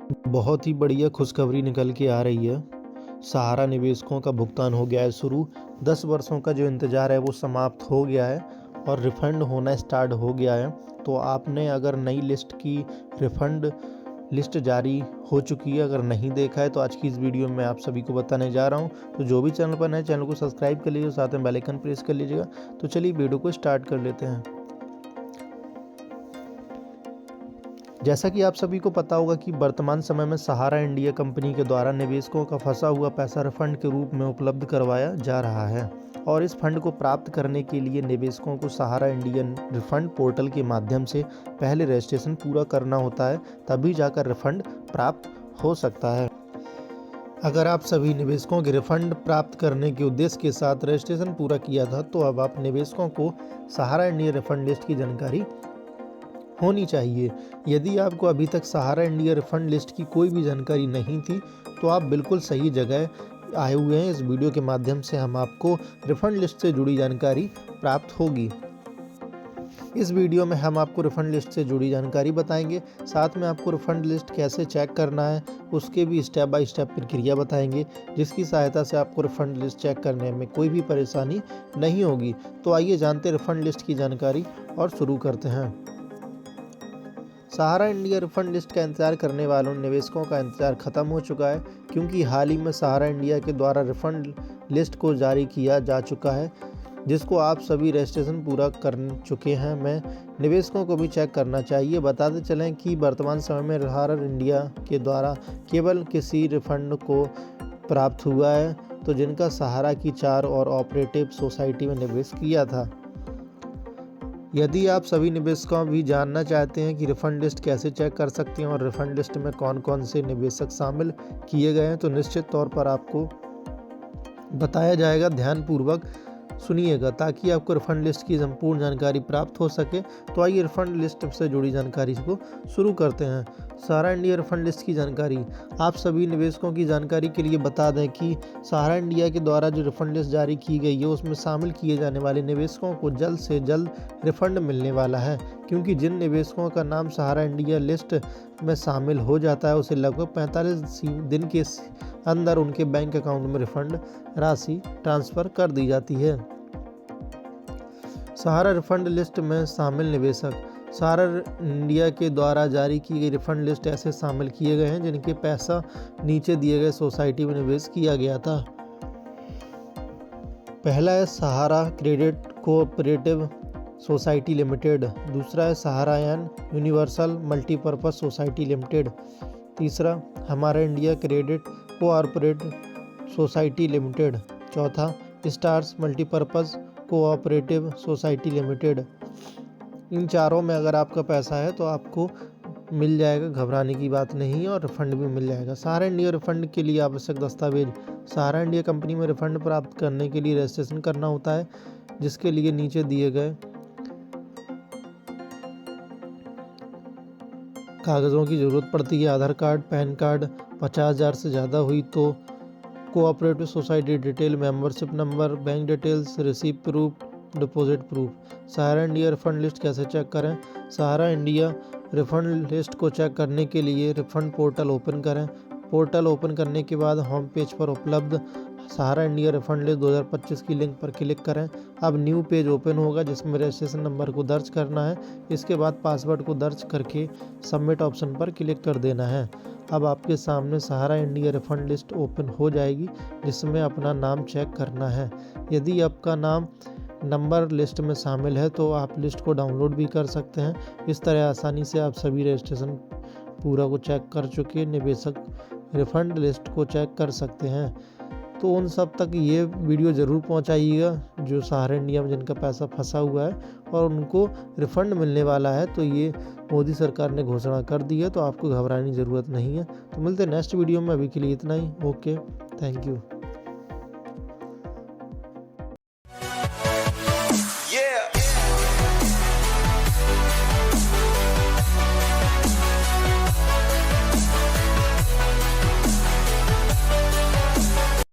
बहुत ही बढ़िया खुशखबरी निकल के आ रही है। सहारा निवेशकों का भुगतान हो गया है शुरू। 10 वर्षों का जो इंतज़ार है वो समाप्त हो गया है और रिफ़ंड होना स्टार्ट हो गया है। तो आपने अगर नई लिस्ट की रिफ़ंड लिस्ट जारी हो चुकी है, अगर नहीं देखा है तो आज की इस वीडियो में आप सभी को बताने जा रहा हूँ। तो जो भी चैनल पर नए, चैनल को सब्सक्राइब कर लीजिए, साथ में बेल आइकन प्रेस कर लीजिएगा। तो चलिए वीडियो को स्टार्ट कर लेते हैं। जैसा कि आप सभी को पता होगा कि वर्तमान समय में सहारा इंडिया कंपनी के द्वारा निवेशकों का फंसा हुआ पैसा रिफंड के रूप में उपलब्ध करवाया जा रहा है और इस फंड को प्राप्त करने के लिए निवेशकों को सहारा इंडियन रिफंड पोर्टल के माध्यम से पहले रजिस्ट्रेशन पूरा करना होता है, तभी जाकर रिफंड प्राप्त हो सकता है। अगर आप सभी निवेशकों के रिफंड प्राप्त करने के उद्देश्य के साथ रजिस्ट्रेशन पूरा किया था तो अब आप निवेशकों को सहारा इंडिया रिफंड लिस्ट की जानकारी होनी चाहिए। यदि आपको अभी तक सहारा इंडिया रिफंड लिस्ट की कोई भी जानकारी नहीं थी तो आप बिल्कुल सही जगह आए हुए हैं। इस वीडियो के माध्यम से हम आपको रिफंड लिस्ट से जुड़ी जानकारी प्राप्त होगी। इस वीडियो में हम आपको रिफंड लिस्ट से जुड़ी जानकारी बताएंगे, साथ में आपको रिफंड लिस्ट कैसे चेक करना है उसके भी स्टेप बाय स्टेप प्रक्रिया बताएंगे, जिसकी सहायता से आपको रिफंड लिस्ट चेक करने में कोई भी परेशानी नहीं होगी। तो आइए जानते हैं रिफंड लिस्ट की जानकारी और शुरू करते हैं। सहारा इंडिया रिफंड लिस्ट का इंतजार करने वालों निवेशकों का इंतजार खत्म हो चुका है, क्योंकि हाल ही में सहारा इंडिया के द्वारा रिफंड लिस्ट को जारी किया जा चुका है, जिसको आप सभी रजिस्ट्रेशन पूरा कर चुके हैं। मैं निवेशकों को भी चेक करना चाहिए। बताते चलें कि वर्तमान समय में सहारा इंडिया के द्वारा केवल किसी रिफंड को प्राप्त हुआ है तो जिनका सहारा की 4 और ऑपरेटिव सोसाइटी में निवेश किया था। यदि आप सभी निवेशकों भी जानना चाहते हैं कि रिफंड लिस्ट कैसे चेक कर सकते हैं और रिफंड लिस्ट में कौन कौन से निवेशक शामिल किए गए हैं, तो निश्चित तौर पर आपको बताया जाएगा। ध्यानपूर्वक सुनिएगा ताकि आपको रिफंड लिस्ट की संपूर्ण जानकारी प्राप्त हो सके। तो आइए रिफंड लिस्ट से जुड़ी जानकारी को शुरू करते हैं। सहारा इंडिया रिफंड लिस्ट की जानकारी आप सभी निवेशकों की जानकारी के लिए बता दें कि सहारा इंडिया के द्वारा जो रिफंड लिस्ट जारी की गई है उसमें शामिल किए जाने वाले निवेशकों को जल्द से जल्द रिफंड मिलने वाला है, क्योंकि जिन निवेशकों का नाम सहारा इंडिया लिस्ट में शामिल हो जाता है उसे लगभग 45 दिन के अंदर उनके बैंक अकाउंट में रिफंड राशि ट्रांसफ़र कर दी जाती है। सहारा रिफंड लिस्ट में शामिल निवेशक सहारा इंडिया के द्वारा जारी की गई रिफंड लिस्ट ऐसे शामिल किए गए हैं जिनके पैसा नीचे दिए गए सोसाइटी में निवेश किया गया था। पहला है Sahara credit cooperative society limited, दूसरा है Sahara and universal multipurpose society limited, तीसरा हमारा India credit cooperative society limited, चौथा stars multipurpose cooperative society limited. इन चारों में अगर आपका पैसा है तो आपको मिल जाएगा, घबराने की बात नहीं है, और रिफंड भी मिल जाएगा। सहारा इंडिया रिफंड के लिए आवश्यक दस्तावेज सहारा इंडिया कंपनी में रिफंड प्राप्त करने के लिए रजिस्ट्रेशन करना होता है, जिसके लिए नीचे दिए गए कागज़ों की ज़रूरत पड़ती है। आधार कार्ड, पैन कार्ड, 50,000 से ज़्यादा हुई तो cooperative society detail, membership number, bank details, receipt proof, deposit proof. Sahara India refund list कैसे चेक करें? सहारा इंडिया रिफंड लिस्ट को चेक करने के लिए रिफंड पोर्टल ओपन करें। पोर्टल ओपन करने के बाद होम पेज पर उपलब्ध सहारा इंडिया रिफंड लिस्ट 2025 की लिंक पर क्लिक करें। अब न्यू पेज ओपन होगा जिसमें रजिस्ट्रेशन नंबर को दर्ज करना है। इसके बाद पासवर्ड को दर्ज करके सबमिट ऑप्शन पर क्लिक कर देना है। अब आपके सामने सहारा इंडिया रिफंड लिस्ट ओपन हो जाएगी, जिसमें अपना नाम चेक करना है। यदि आपका नाम नंबर लिस्ट में शामिल है तो आप लिस्ट को डाउनलोड भी कर सकते हैं। इस तरह आसानी से आप सभी रजिस्ट्रेशन पूरा को चेक कर चुके निवेशक रिफंड लिस्ट को चेक कर सकते हैं। तो उन सब तक ये वीडियो ज़रूर पहुंचाइएगा जो सहारा इंडिया में जिनका पैसा फंसा हुआ है और उनको रिफ़ंड मिलने वाला है। तो ये मोदी सरकार ने घोषणा कर दी है, तो आपको घबराने की ज़रूरत नहीं है। तो मिलते हैं नेक्स्ट वीडियो में, अभी के लिए इतना ही। Okay, thank you.